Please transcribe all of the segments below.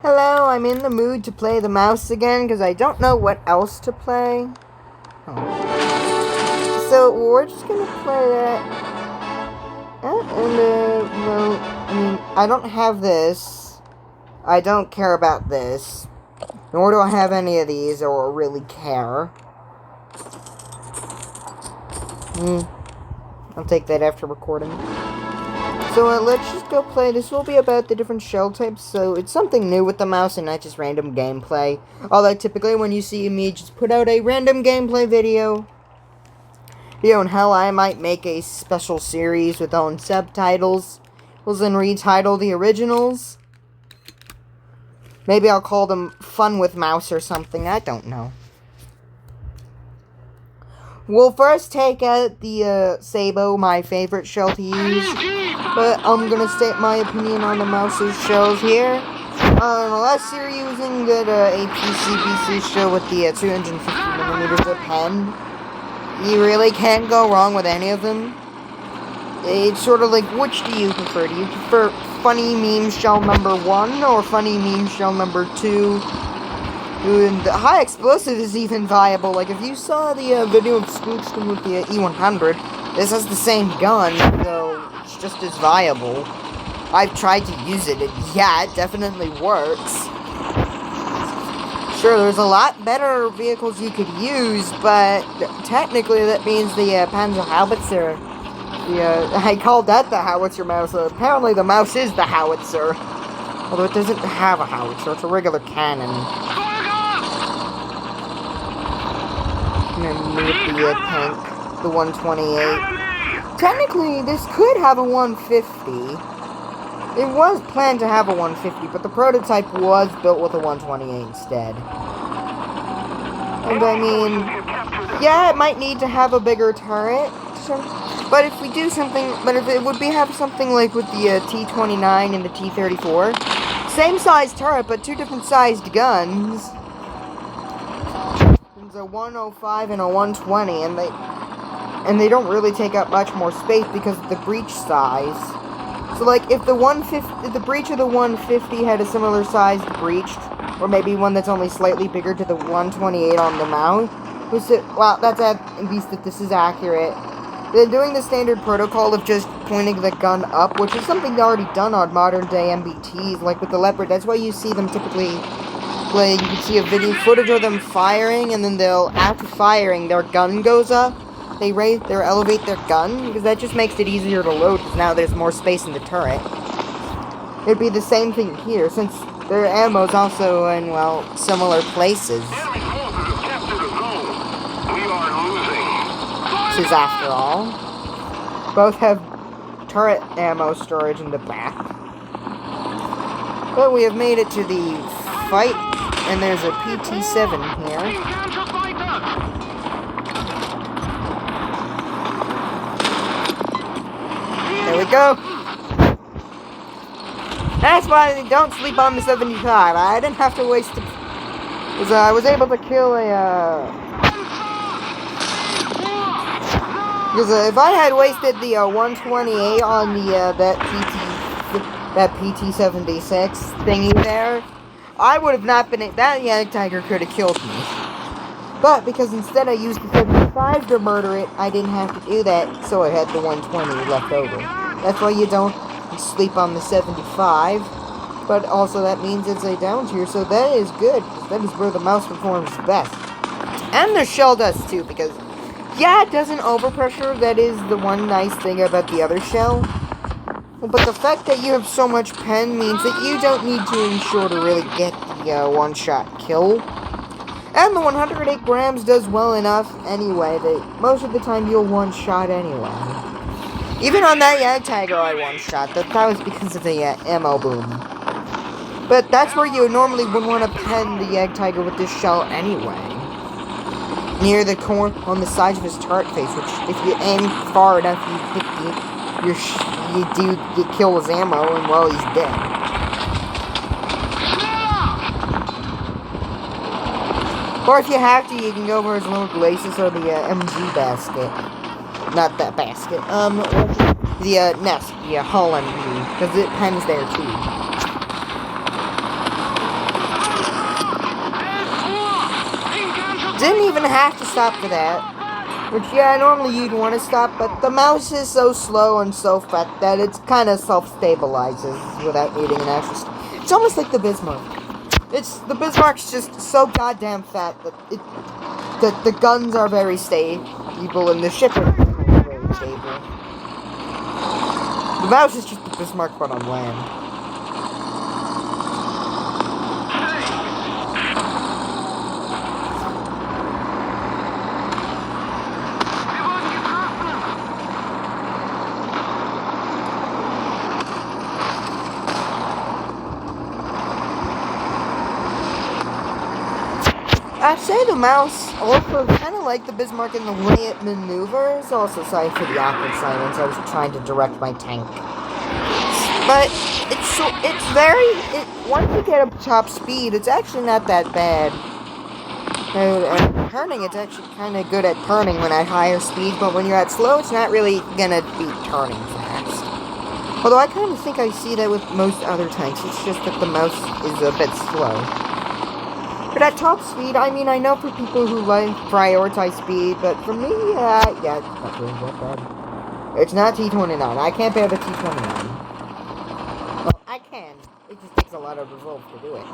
Hello, I'm in the mood to play the mouse again because I don't know what else to play. So we're just gonna play that. No, I mean, I don't have this. I don't care about this. Nor do I have any of these or really care. I'll take that after recording. So let's just go play. This will be about the different shell types, so it's something new with the mouse and not just random gameplay. Although typically when you see me just put out a random gameplay video, and hell, I might make a special series with own subtitles. We'll then retitle the originals. Maybe I'll call them Fun with Mouse or something, I don't know. We'll first take out the Sabo, my favorite shell to use. But I'm gonna state my opinion on the mouse's shells here. Unless you're using the ep3 shell with the 250mm of pen, you really can't go wrong with any of them. It's sort of like, which do you prefer? Do you prefer funny meme shell number 1 or funny meme shell number 2? And the high explosive is even viable. Like, if you saw the video of Spookskin with the E100, this has the same gun, so it's just as viable. I've tried to use it, and yeah, it definitely works. Sure, there's a lot better vehicles you could use, but technically that means the Panzer Howitzer. I called that the Howitzer mouse. Apparently the mouse is the Howitzer. Although it doesn't have a howitzer, it's a regular cannon. And then with the tank, the 128. Technically, this could have a 150. It was planned to have a 150, but the prototype was built with a 128 instead. And I mean, yeah, it might need to have a bigger turret. But if we do something, if it would have something like with the T-29 and the T-34, same size turret, but two different sized guns. There's a 105 and a 120, and they don't really take up much more space because of the breech size. So like, if the breech of the 150 had a similar sized breech, or maybe one that's only slightly bigger to the 128 on the mount, well, that's at least if this is accurate. Then doing the standard protocol of just pointing the gun up, which is something already done on modern day MBTs, like with the Leopard. That's why you see them typically play. You can see a video footage of them firing, and then after firing, their gun goes up. They elevate their gun, because that just makes it easier to load, because now there's more space in the turret. It'd be the same thing here, since their ammo's also in, well, similar places. After all, both have turret ammo storage in the back. But we have made it to the fight, and there's a PT-7 here. There we go. That's why don't sleep on the 75. I didn't have to waste it. I was able to kill because if I had wasted the 128 on the that PT-76 thingy there, I would have not been. That Jagdtiger could have killed me. But because instead I used the 75 to murder it, I didn't have to do that, so I had the 120 left over. That's why you don't sleep on the 75. But also that means it's a down tier, so that is good. That is where the mouse performs best, and the shell does too, because. Yeah, it doesn't overpressure, that is the one nice thing about the other shell. But the fact that you have so much pen means that you don't need to ensure to really get the one-shot kill. And the 108 grams does well enough anyway, that most of the time you'll one-shot anyway. Even on that Jagdtiger I one-shot, that was because of the ammo boom. But that's where you normally would want to pen the Jagdtiger with this shell anyway. Near the corner on the sides of his turret face, which if you aim far enough, you kill his ammo, and well, he's dead. Or if you have to, you can go for his little glacis or the MG basket. Not that basket. The nest, the hull MG, because it pens there too. Didn't even have to stop for that. Which, yeah, normally you'd want to stop, but the mouse is so slow and so fat that it kind of self-stabilizes without needing an actual... It's almost like the Bismarck. The Bismarck's just so goddamn fat that the guns are very stable and the ship is very stable. The mouse is just the Bismarck but on land. I'd say the mouse also kind of like the Bismarck in the way it maneuvers. Also, sorry for the awkward silence. I was trying to direct my tank. But once you get up to top speed, it's actually not that bad. And turning, it's actually kind of good at turning when at higher speed, but when you're at slow, it's not really gonna be turning fast. Although I kind of think I see that with most other tanks. It's just that the mouse is a bit slow. But at top speed, I mean, I know for people who like prioritize speed, but for me, yeah, it's not really that bad. It's not T29. I can't bear the T29. Well, I can. It just takes a lot of resolve to do it.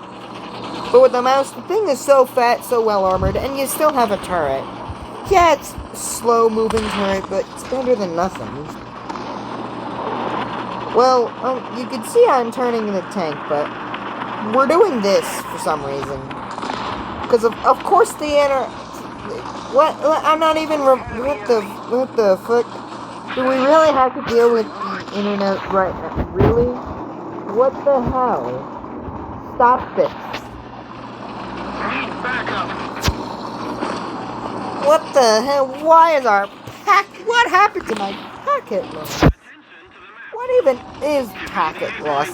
But with the mouse, the thing is so fat, so well armored, and you still have a turret. Yeah, it's a slow-moving turret, but it's better than nothing. Well, you can see I'm turning the tank, but we're doing this for some reason. Because of course what? I'm not even. What the fuck? Do we really have to deal with the internet right now? Really? What the hell? Stop this. What the hell? Why is our what happened to my packet loss? What even is packet loss?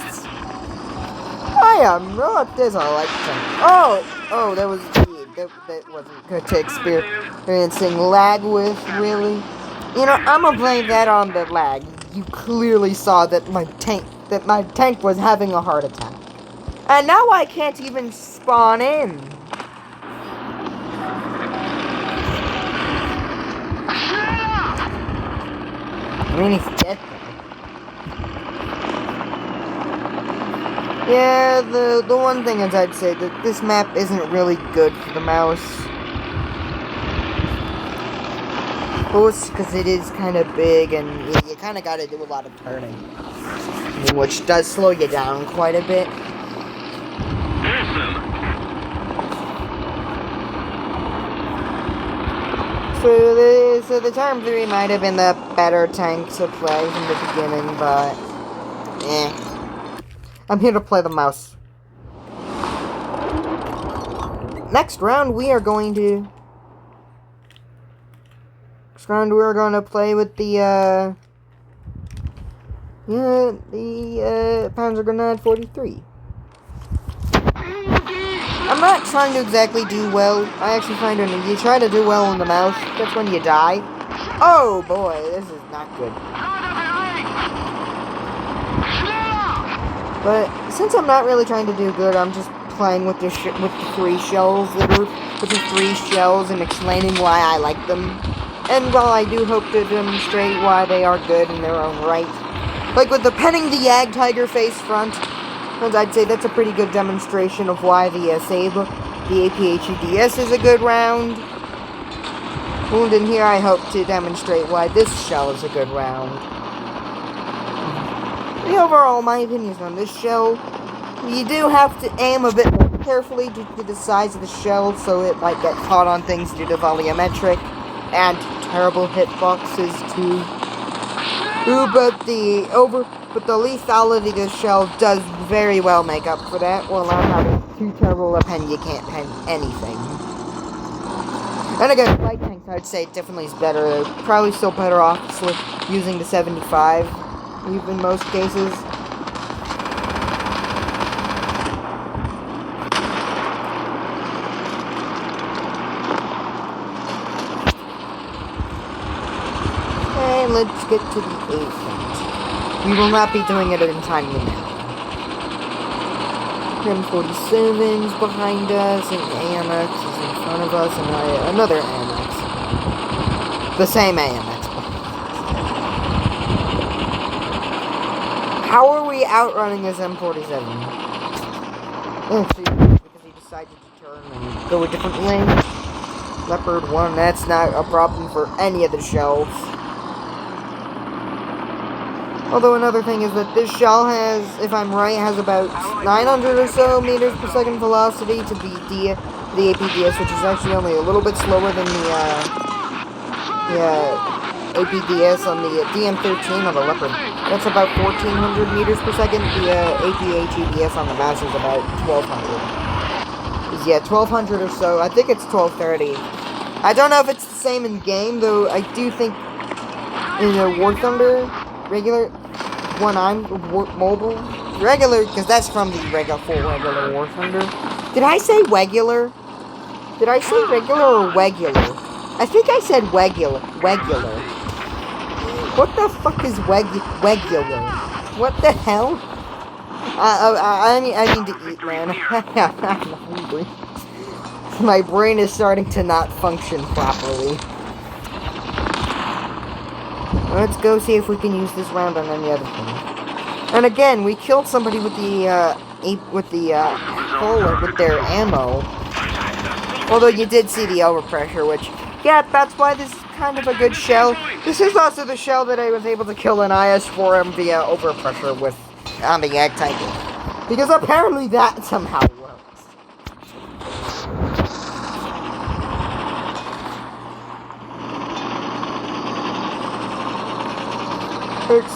I am not this. I like to. Oh, that wasn't good to experiencing lag with, really. You know, I'm gonna blame that on the lag. You clearly saw that my tank was having a heart attack. And now I can't even spawn in. I mean, he's dead. Yeah, the one thing is I'd say that this map isn't really good for the mouse. Both because it is kind of big and you kind of got to do a lot of turning. Which does slow you down quite a bit. So the Term 3 might have been the better tank to play from the beginning, but I'm here to play the mouse. Next round we are going to play with the Panzer Grenade 43. I'm not trying to exactly do well. I actually find when you try to do well on the mouse, that's when you die. Oh boy, this is not good. But since I'm not really trying to do good, I'm just playing with the 3 shells and explaining why I like them. And while I do hope to demonstrate why they are good in their own right, like with the penning the Yag Tiger face front, I'd say that's a pretty good demonstration of why the Sabre, the APHEDS is a good round. And in here I hope to demonstrate why this shell is a good round. The overall, my opinions on this shell, you do have to aim a bit more carefully due to the size of the shell, so it might get caught on things due to volumetric and terrible hitboxes too. But the lethality of the shell does very well make up for that. While not having too terrible a pen, you can't pen anything. And again, light tanks, I'd say definitely is better. Probably still better off using the 75, even in most cases. And let's get to the 8th. We will not be doing it in time now. M47's behind us, and AMX is in front of us, and another AMX. The same AMX. How are we outrunning this M47? Oh, see, because he decided to turn and go a different lane. Leopard 1, that's not a problem for any of the shells. Although another thing is that this shell has, if I'm right, has about 900 or so meters per second velocity to beat the APDS, which is actually only a little bit slower than the APDS on the DM13 on the Leopard. That's about 1400 meters per second. The APHEDS on the Mouse is about 1200. Yeah, 1200 or so. I think it's 1230. I don't know if it's the same in game, though I do think in the War Thunder regular when I'm mobile regular, because that's from the full regular War Thunder. Did I say regular? Did I say regular or regular? I think I said regular. What the fuck is regular? What the hell? I need to eat, man. I'm hungry. My brain is starting to not function properly. Let's go see if we can use this round on any other thing. And again, we killed somebody with their ammo. Although you did see the overpressure, which, yeah, that's why this is kind of a good shell. This is also the shell that I was able to kill an IS-4M via overpressure with on the Egg Tiger. Because apparently that somehow works.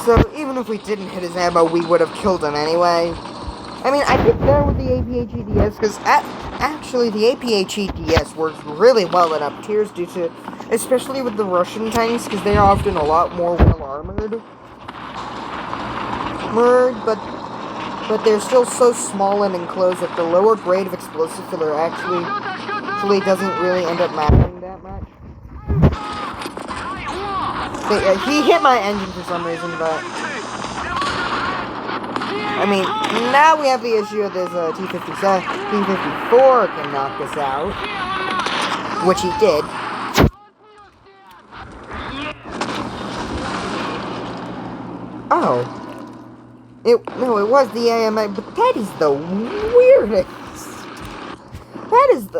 So even if we didn't hit his ammo, we would have killed him anyway. I mean, I did there with the APHEDS, because actually the APHEDS works really well in up tiers due to, especially with the Russian tanks, because they are often a lot more well armored. But they're still so small and enclosed that the lower grade of explosive filler actually doesn't really end up mattering that much. He hit my engine for some reason, but I mean, now we have the issue of this T-54 can knock us out, which he did. Oh, it was the AMI, but that is the weirdest.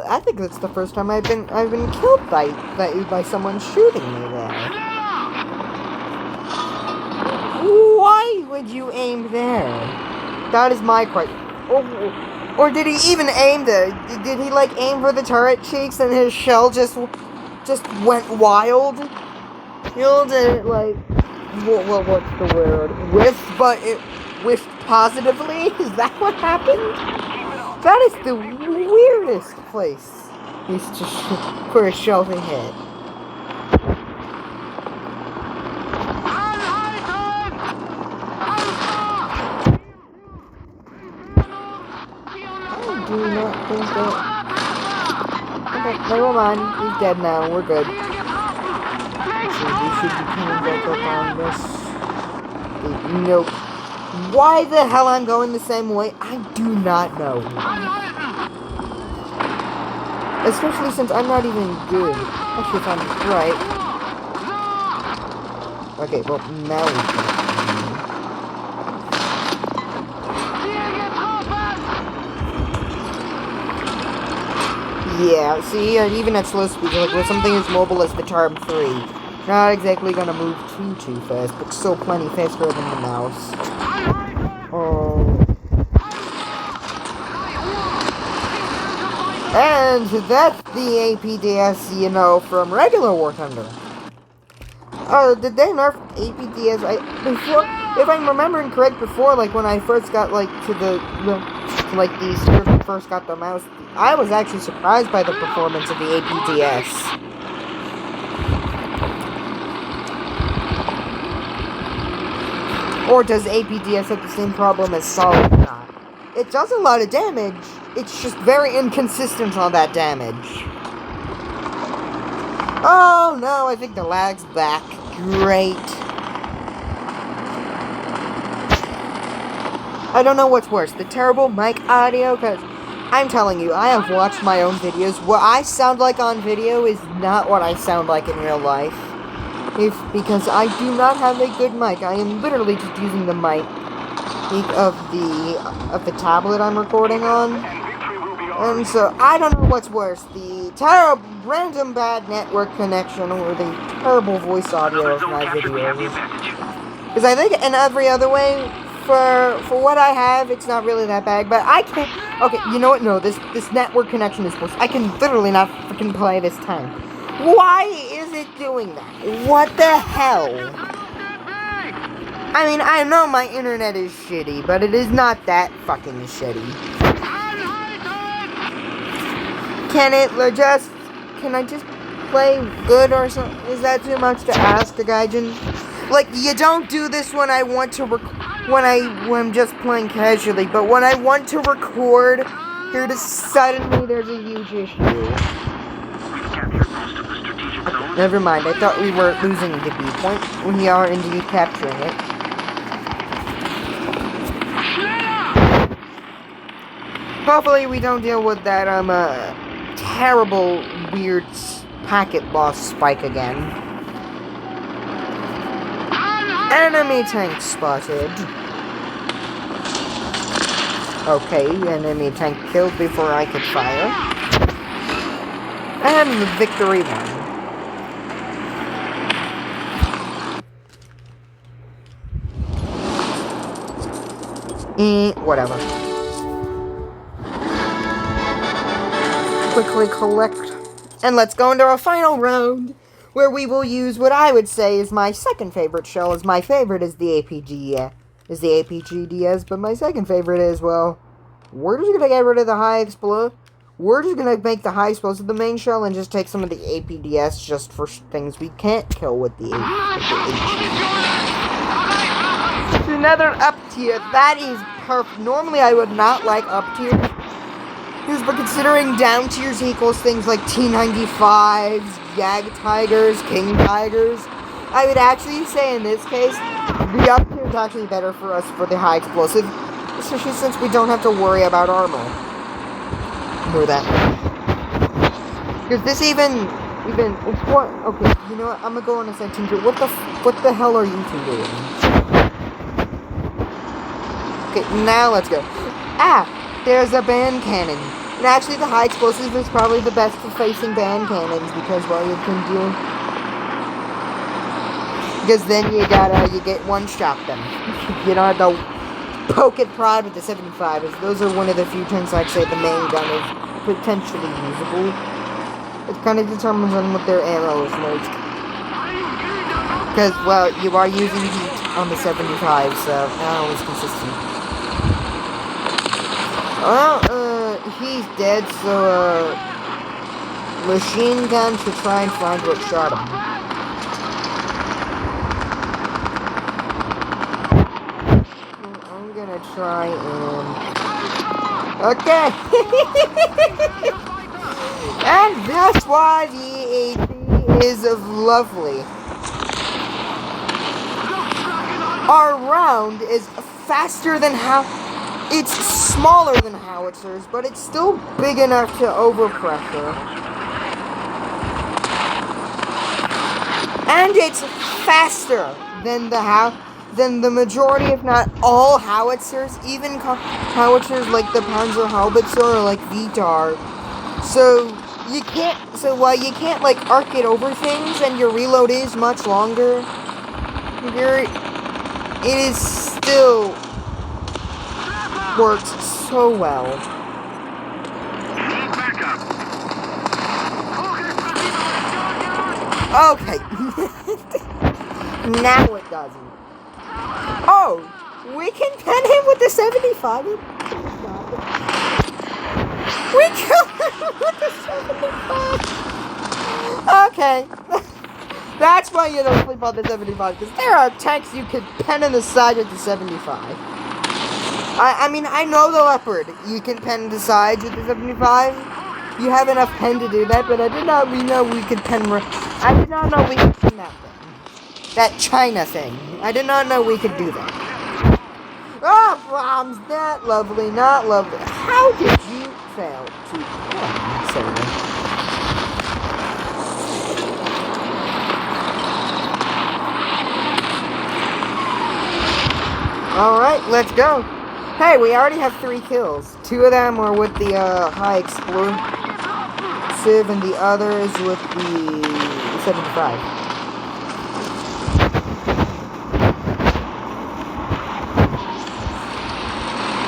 I think that's the first time I've been killed by someone shooting me there. Why would you aim there? That is my question. Or did he even aim there? Did he like aim for the turret cheeks and his shell just went wild? You know, like what's the word? Whiffed, but it whiffed positively? Is that what happened? That is the weirdest place for a shell to hit. Do not think that... Okay, never mind. He's dead now. We're good. So we should be coming back up on this. Nope. Why the hell I'm going the same way? I do not know. Especially since I'm not even good. Actually, if I'm right. Okay, well, now we can. Yeah, see, even at slow speed, like with something as mobile as the Charm 3, not exactly gonna move too fast, but still plenty faster than the mouse. Oh. And that's the APDS, you know, from regular War Thunder. Did they nerf APDS? If I'm remembering correct, before, like when I first got like to the first got the mouse, I was actually surprised by the performance of the APDS. Or does APDS have the same problem as Solid or not? It does a lot of damage, it's just very inconsistent on that damage. Oh no, I think the lag's back. Great. I don't know what's worse, the terrible mic audio, because I'm telling you, I have watched my own videos. What I sound like on video is not what I sound like in real life. Because I do not have a good mic. I am literally just using the mic of the tablet I'm recording on. And so, I don't know what's worse, the terrible, random bad network connection or the terrible voice audio of my videos. Because I think in every other way, for what I have, it's not really that bad, but I can't... Okay, you know what? No, this network connection is worse. I can literally not freaking play this time. Why is it doing that? What the hell? I mean, I know my internet is shitty, but it is not that fucking shitty. Can I just play good or something? Is that too much to ask, Gaigin? Like, you don't do this when I want to when I'm just playing casually, but when I want to record, suddenly there's a huge issue. Okay, never mind, I thought we were losing the B point. We are indeed capturing it. Hopefully we don't deal with that, terrible, weird packet loss spike again. Enemy tank spotted. Okay, enemy tank killed before I could fire. And the victory won. Whatever. Quickly collect. And let's go into our final round, where we will use what I would say is my second favorite shell. As my favorite is the APGDS, but my second favorite is, well, we're just gonna get rid of the high explosive. We're just gonna make the high explosive the main shell and just take some of the APDS just for things we can't kill with the It's another up tier. That is perfect. Normally I would not like up tiers. But considering down tiers equals things like T95s, Jag Tigers, King Tigers, I would actually say in this case, the up tier is actually better for us for the high explosive, especially since we don't have to worry about armor. Know that. Because this even, what, okay, you know what, I'm gonna go on a sentence. What the hell are you two doing? Okay, now let's go. There's a band cannon. And actually, the high explosive is probably the best for facing band cannons because, well, you can do... Because then you get one-shot them. You don't have to poke it prod with the 75. Those are one of the few times I'd say the main gun is potentially usable. It kind of determines on what their ammo is like. Because, well, you are using heat on the 75, so not always consistent. Well, he's dead, so, machine gun should try and find what shot him. I'm gonna try and... Okay! And that's why the AP is lovely. Our round is faster than how... It's smaller than howitzers, but it's still big enough to overpressure. And it's faster than the majority, if not all, howitzers, even howitzers like the Panzer Haubitzer or like VTAR. So while you can't like arc it over things, and your reload is much longer, it is still works so well. Okay. Now it doesn't. Oh, we can pen him with the 75. We killed him with the 75. Okay. That's why you don't sleep on the 75, because there are tanks you can pen in the side with the 75. I mean, I know the Leopard. You can pen the sides with the 75. You have enough pen to do that, but I did not know we could pen... I did not know we could pen that thing. That China thing. I did not know we could do that. Ah, bombs! Not lovely, not lovely. How did you fail to Saber? Alright, let's go. Hey, we already have 3 kills. 2 of them were with the high explosive and the others with the 75.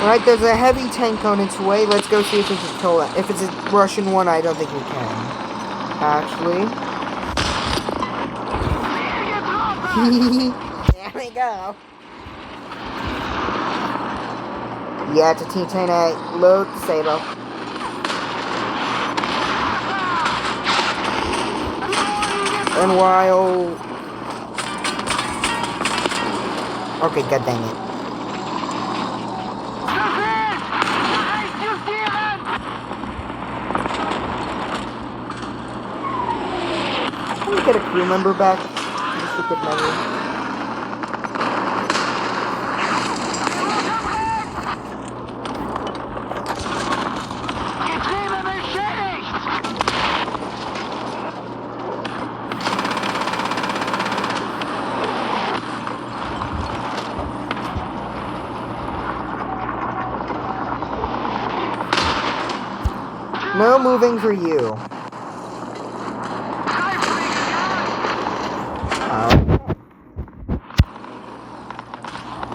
Alright, there's a heavy tank on its way. Let's go see if we can kill it. If it's a Russian one, I don't think we can. Actually. There we go. Yeah, it's a T-10A. Load Sabo. And while... Okay, god dang it. Can we get a crew member back? Just a good memory. No moving for you.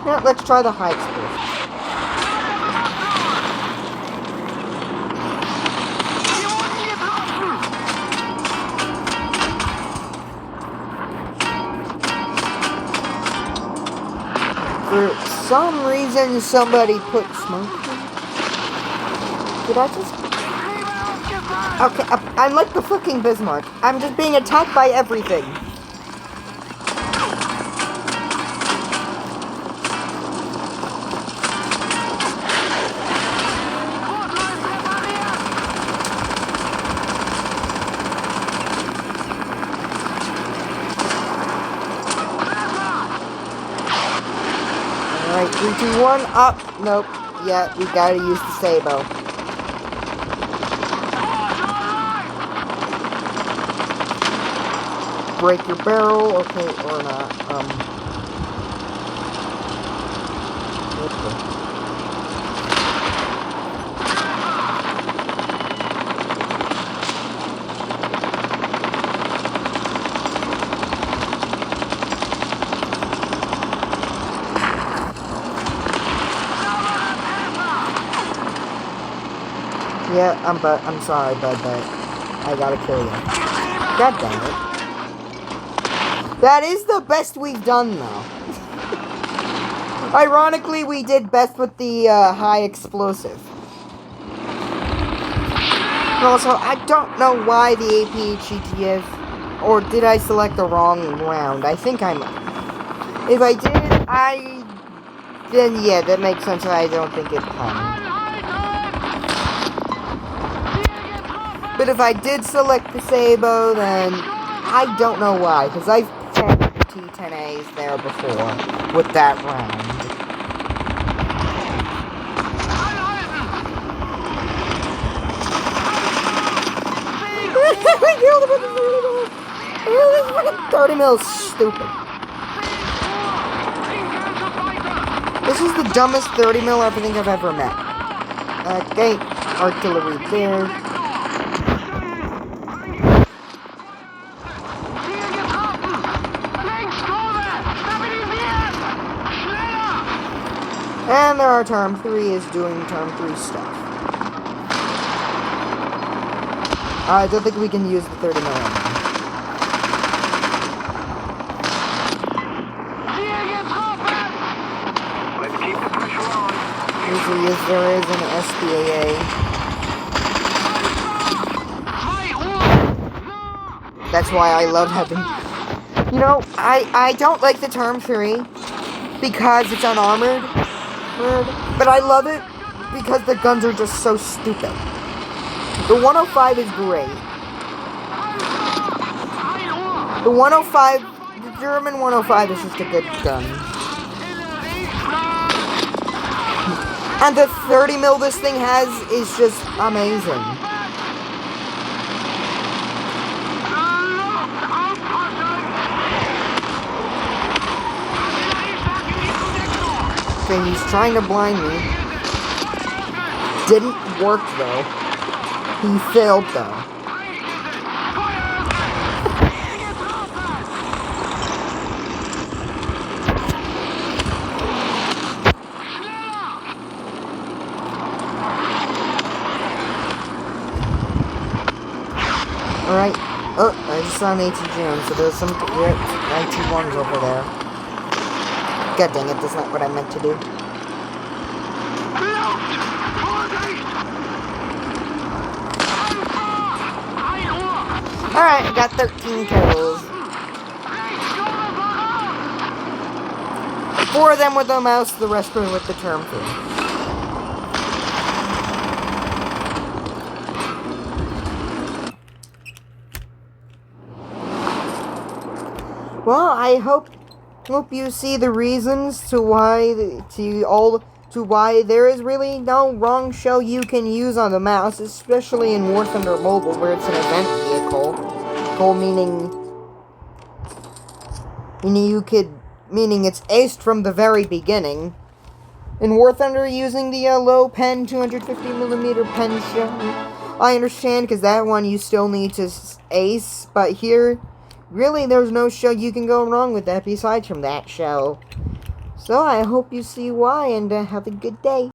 Yeah, let's try the high explosive. For some reason, somebody put smoke in. Did I just... Okay, I'm like the fucking Bismarck. I'm just being attacked by everything. Alright, 3, 2, 1, up. Nope. Yeah, we gotta use the Sabo. Break your barrel, okay, or not. Okay. Yeah, I'm sorry, bud, but I gotta kill you. God damn it. That is the best we've done, though. Ironically, we did best with the high explosive. And also, I don't know why the AP-GTF, or did I select the wrong round? I think I'm... If I did, then yeah, that makes sense. I don't think it hung. But if I did select the Sabo, then I don't know why, because I've checked T-10As there before with that round. We killed him with the 30 mil. This fucking 30 mil is stupid. This is the dumbest 30 mil I think I've ever met. Okay, artillery there. And there our Term 3 is doing Term 3 stuff. I don't think we can use the 30 mil. Usually there is an SPAA. That's why I love having... You know, I don't like the Term 3 because it's unarmored. But I love it because the guns are just so stupid. The 105 is great. The 105, the German 105 is just a good gun. And the 30 mil this thing has is just amazing. Okay, he's trying to blind me. Didn't work though. He failed though. Alright. Oh, I just saw an AT-Jam, so there's some IT-1s over there. God dang it, that's not what I meant to do. Alright, I got 13 kills. 4 of them with the mouse, the rest were with the term thing. Well, I hope you see the reasons to why there is really no wrong show you can use on the mouse, especially in War Thunder Mobile, where it's an event vehicle. Meaning it's aced from the very beginning. In War Thunder, using the low pen 250mm pen shell, I understand, because that one you still need to ace, but here, really, there's no show you can go wrong with that besides from that show. So I hope you see why, and have a good day.